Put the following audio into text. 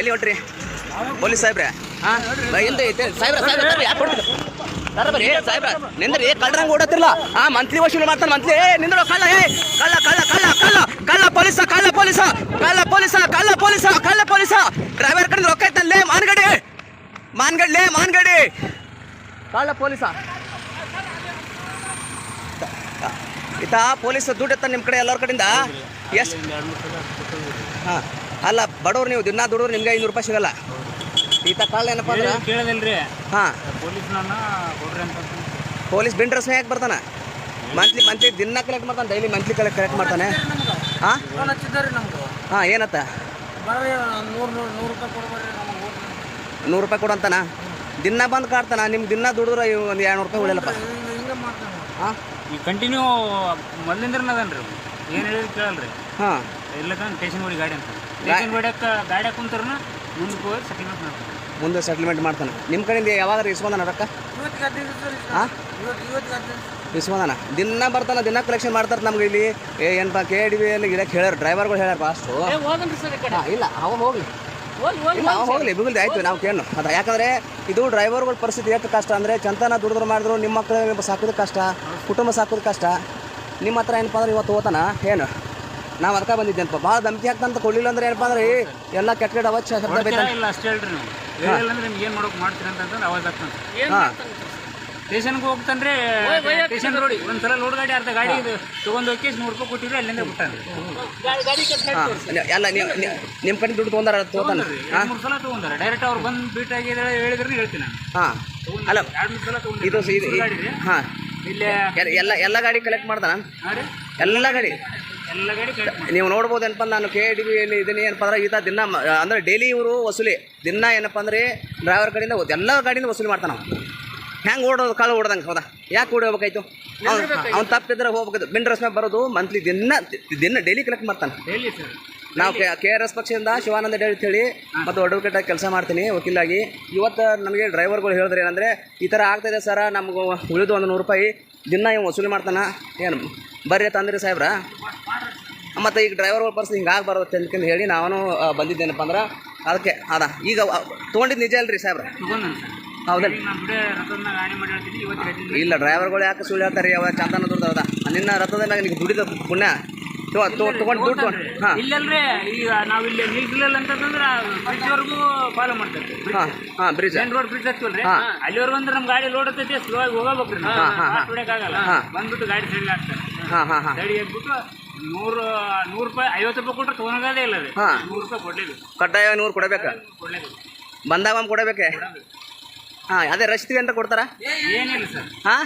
ಎಲ್ಲಿ ಹೊಂಟ್ರಿ ಪೊಲೀಸ್ ಸಾಹೇಬ್ರೆ? ಹಾಂ ಎಲ್ಲಿ ಐತೆ ಸಾಹೇಬ್ರ? ಸಾಹೇಬ್ರ ಯಾಕೆ ಕೊಡ್ತೀರಿ? ಬರೀ ಸಾಹೇಬ್ರ ನಿಂದ್ರಿ, ಕಳ್ಳರಂಗೆ ಓಡತ್ತಿಲ್ಲ. ಮಂತ್ಲಿ ವಸೂಲಿ ಮಾಡ್ತಾನೆ ಮಂತ್ಲಿ. ನಿಂದ್ರು ಕಳ್ಳ, ಕಳ್ಳ ಕಳ್ಳ ಕಳ್ಳ ಕಳ್ಳ ಕಳ್ಳ ಪೊಲೀಸ, ಕಳ್ಳ ಪೊಲೀಸ, ಕಳ್ಳ ಪೊಲೀಸ, ಕಳ್ಳ ಪೊಲೀಸ, ಕಳ್ಳ ಪೊಲೀಸ. ಡ್ರೈವರ್ ಕಡೆ ರೊಕ್ಕ ಐತಲ್ಲೇ ಮಾನ್ಗಡಿ, ಮಾನ್ಗಡ್ಲೆ ಮಾನ್ಗಡಿ, ಕಳ್ಳ ಪೊಲೀಸ. ಈತ ಪೊಲೀಸ್ ದುಡ್ಡು ಎತ್ತ ನಿಮ್ಮ ಕಡೆ ಎಲ್ಲರ ಕಡೆಯಿಂದ ಎಷ್ಟು? ಹಾಂ ಅಲ್ಲ ಬಡವ್ರು, ನೀವು ದಿನ ದುಡಿದ್ರೆ ನಿಮ್ಗೆ 500 ರೂಪಾಯಿ ಸಿಗಲ್ಲ. ಈತ ಕಳ್ಳ ಏನಪ್ಪ ಅಂದ್ರೆ ಕೇಳದಿಲ್ರಿ. ಹಾಂ ಪೊಲೀಸ್ ಪೊಲೀಸ್ ಬಿಂಡ್ರಸ್ನ ಯಾಕೆ ಬರ್ತಾನೆ? ಮಂತ್ಲಿ ದಿನ ಕಲೆಕ್ಟ್ ಮಾಡ್ತಾನೆ, ಡೈಲಿ ಮಂತ್ಲಿ ಕಲೆಕ್ಟ್ ಮಾಡ್ತಾನೆ. ಹಾಂ ಹಾಂ ಏನತ್ತ 100 ರೂಪಾಯಿ ಕೊಡಂತಾನ? ದಿನ ಬಂದು ಕಾಡ್ತಾನ. ನಿಮ್ಗೆ ದಿನ ದುಡಿದ್ರೆ ಒಂದು 200 ರೂಪಾಯಿ ಉಳಿಯಲ್ಲಪ್ಪ. ಹಾಂ ಈ ಕಂಟಿನ್ಯೂ ಮೊದಲಿಂದ್ರ ಅದನ್ರಿ, ಏನು ಹೇಳಿದ್ರೆ ಕೇಳಲ್ರಿ. ಹಾಂ ಇಲ್ಲ ಸ್ಟೇಷನ್ ಗಾಡಿ ಗಾಡಿ ಅಂತ ಸ್ಟೇಷನ್ ಗಾಡಿ ಕುಂತಾರ ಮುಂದಕ್ಕೆ ಹೋಗಿ ಸೆಟಲ್ಮೆಂಟ್ ಮಾಡ್ತಾನೆ. ಮುಂದೆ ಸೆಟಲ್ಮೆಂಟ್ ಮಾಡ್ತಾನೆ. ನಿಮ್ಮ ಕಡೆಯಿಂದ ಯಾವಾಗ ಇಸ್ಕೊಂಡಾನ ರೊಕ್ಕ? ಹಾಂ ಇಸ್ಕೊಂಡಾನ. ದಿನ ಬರ್ತಾನೆ, ದಿನ ಕಲೆಕ್ಷನ್ ಮಾಡ್ತಾರೆ. ನಮ್ಗೆ ಇಲ್ಲಿ ಏನಪ್ಪ KDB ಅಲ್ಲಿ ಗಿಡಕ್ಕೆ ಹೇಳ್ಯಾರ, ಡ್ರೈವರ್ಗಳು ಹೇಳ್ಯಾರ ಅಷ್ಟು. ಇಲ್ಲ ಅವ ಹೋಗ್ಲಿ, ಇಲ್ಲ ಅವ ಹೋಗ್ಲಿ, ಬಿಗುಲ್ದಿ ಆಯ್ತು. ನಾವು ಕೇಳೋಣ ಅದು. ಯಾಕಂದರೆ ಇದು ಡ್ರೈವರ್ಗಳ ಪರಿಸ್ಥಿತಿ ಎಷ್ಟು ಕಷ್ಟ ಅಂದರೆ, ಚಂತನ ದುಡಿದ್ರು ಮಾಡಿದ್ರು ನಿಮ್ಮ ಮಕ್ಕಳು ಸಾಕೋದು ಕಷ್ಟ, ಕುಟುಂಬ ಸಾಕೋದು ಕಷ್ಟ. ನಿಮ್ಮ ಹತ್ರ ಏನಪ್ಪ ಅಂದ್ರೆ ಇವತ್ತು ಹೋತಾನ ಏನು ನಾವು ಅದಕ್ಕೆ ಬಂದಿದ್ದೇನಪ್ಪ. ಭಾಳ ಧಮಕಿ ಹಾಕ್ತಂತ ಕೊಡಲಿಲ್ಲ ಅಂದ್ರೆ ಏನಪ್ಪ ಅಂದ್ರೆ ಎಲ್ಲ ಕೆಟ್ಟ ಕೆಟ್ಟ ಅವತ್ತು ಶಬ್ದ ಬೇಕು. ಇಲ್ಲ ಅಷ್ಟೇ ಹೇಳ್ರಿ, ನೀವು ಹೇಳಿಲ್ಲ ಅಂದ್ರೆ ನಿಮ್ಗೆ ಏನು ಮಾಡೋಕೆ ಮಾಡ್ತೀರಿ ಅಂತಂದ್ರೆ ಅವಾಜ್ ಆಗ್ತಾನೆ. ಹಾಂ ಸ್ಟೇಷನ್ಗೆ ಹೋಗ್ತಾನ್ರಿ, ಸ್ಟೇಷನ್ ರೋಡಿ ಒಂದ್ಸಲ ಲೋಡ್ ಗಾಡಿ ಅರ್ಧ ಗಾಡಿ ಇದು ತೊಗೊಂಡು ಹೋಗಿ 100 ರೂಪಾಯಿ ಕೊಟ್ಟಿದ್ರೆ ಅಲ್ಲಿಂದ ಬಿಟ್ಟಾನೆ. ಎಲ್ಲ ನಿಮ್ಮ ಕಡೆ ದುಡ್ಡು ತೊಗೊಂಡಾರ ತಗೋತಾನೆ. 3 ಸಲ ತೊಗೊಂಡಾರೆ ಡೈರೆಕ್ಟ್. ಅವ್ರು ಬಂದು ಬೀಟ್ ಆಗಿ ಹೇಳಿದ್ರೆ ಹೇಳ್ತೀನಿ ನಾನು. ಹಾಂ ಅಲ್ಲ 2-3 ಸಲ ತೊಗೊಂಡು ಇದು ಹಾಂ ಇಲ್ಲೇ ಎಲ್ಲ ಗಾಡಿ ಕಲೆಕ್ಟ್ ಮಾಡ್ತಾನ? ಎಲ್ಲ ಗಾಡಿ ನೀವು ನೋಡ್ಬೋದು. ಏನಪ್ಪ ನಾನು KDB ಅಲ್ಲಿ ಇದೀನಿ ಏನಪ್ಪ ಅಂದ್ರೆ ಈತ ದಿನ ಅಂದರೆ ಡೈಲಿ ಇವರು ವಸೂಲಿ ದಿನ ಏನಪ್ಪ ಅಂದರೆ ಡ್ರೈವರ್ ಕಡೆಯಿಂದ ಎಲ್ಲ ಗಾಡಿಯಿಂದ ವಸೂಲಿ ಮಾಡ್ತಾನೆ. ಹೆಂಗೆ ಓಡೋದು ಕಾಳು ಓಡ್ದಂಗೆ? ಹೌದಾ? ಯಾಕೆ ಓಡೋಬೇಕಾಯ್ತು? ಅವ್ನು ತಪ್ಪಿದ್ರೆ ಹೋಗ್ಬೇಕಾಯ್ತು. ಬಿಂಡ್ರಸ್ ಮೇಲೆ ಬರೋದು ಮಂತ್ಲಿ ದಿನ ಡೈಲಿ ಕಲೆಕ್ಟ್ ಮಾಡ್ತಾನೆ. ನಾವು KRS ಪಕ್ಷದಿಂದ ಶಿವಾನಂದ ಡೇಳಿ ಅಂತೇಳಿ ಮತ್ತು ಅಡ್ವೊಕೇಟಾಗಿ ಕೆಲಸ ಮಾಡ್ತೀನಿ, ವಕೀಲಾಗಿ. ಇವತ್ತು ನಮಗೆ ಡ್ರೈವರ್ಗಳು ಹೇಳಿದ್ರೆ ಏನಂದರೆ ಈ ಥರ ಆಗ್ತಾಯಿದೆ ಸರ, ನಮ್ಗೆ ಉಳಿದು ಒಂದು 100 ರೂಪಾಯಿ ದಿನ ಇವು ವಸೂಲಿ ಮಾಡ್ತಾನೆ. ಏನು ಬರ್ರಿ ತಂದ್ರಿ ಸಾಹೇಬ್ರ? ಮತ್ತು ಈಗ ಡ್ರೈವರ್ಗಳ ಪರಿಸ್ಥಿತಿ ಹಿಂಗೆ ಆಗಬಾರ್ದು ಅಂತಂದು ಹೇಳಿ ನಾನು ಬಂದಿದ್ದೇನಪ್ಪ ಅಂದ್ರೆ ಅದಕ್ಕೆ. ಅದ ಈಗ ತೊಗೊಂಡಿದ್ದು ನಿಜ ಅಲ್ರಿ ಸಾಹೇಬ್ರ? ಹೌದಲ್ಲ? ಇಲ್ಲ ಡ್ರೈವರ್ಗಳು ಯಾಕೆ ಸುಳ್ಳು ಹೇಳ್ತಾರೆ? ಅವ ಚಂದನ ದುಡ್ದು ಹೌದಾ? ನಿನ್ನ ರಥದ ಮ್ಯಾಗ ನಿಮಗೆ ದುಡಿದ ಪುಣ್ಯ ತೊಗೊಂಡು ದುಡ್ಡು. ಹಾಂ ಇಲ್ಲಲ್ರಿ, ಈಗ ನಾವು ಇಲ್ಲಿ ನಿಲ್ಸಿಲ್ಲ ಅಂತಂದ್ರೆ ಬ್ರಿಡ್ಜ್ವರೆಗೂ ಫಾಲೋ ಮಾಡ್ತಾರೆ. ಹಾಂ ಬ್ರಿಡ್ಜ್ ಮೇನ್ ರೋಡ್ ಬ್ರಿಡ್ಜ್ ಹಚ್ಚಿವಲ್ರಿ, ಅಲ್ಲಿವರೆಗೂ ಅಂದ್ರೆ ನಮ್ಮ ಗಾಡಿ ಲೋಡ್ ಹತ್ತೈತಿ, ಸ್ಲೋ ಆಗಿ ಹೋಗಬೇಕ್ರಿ. ಹೊಡೆಯೋಕ್ಕಾಗಲ್ಲ, ಬಂದ್ಬಿಟ್ಟು ಗಾಡಿ ಸೈಡ್ ಹಾಕ್ತಾರೆ. ಸೈಡ್ ಹಾಕ್ಬಿಟ್ಟು 100 ರೂಪಾಯಿ 50 ರೂಪಾಯಿ ಕೊಟ್ಟರೆ ತೊಗೊಳೋದೇ ಇಲ್ಲ ರೀ. 100 ರೂಪಾಯಿ ಕೊಡಲೇಬೇಕು, ಕಡ್ಡಾಯ 100 ಕೊಡಬೇಕು. ಬಂದಾಗ ಕೊಡಬೇಕೆ? ಹಾಂ ಅದೇ ರಶೀದಿ ಅಂತ ಕೊಡ್ತಾರಾ? ಏನಿಲ್ಲ ಸರ್. ಹಾಂ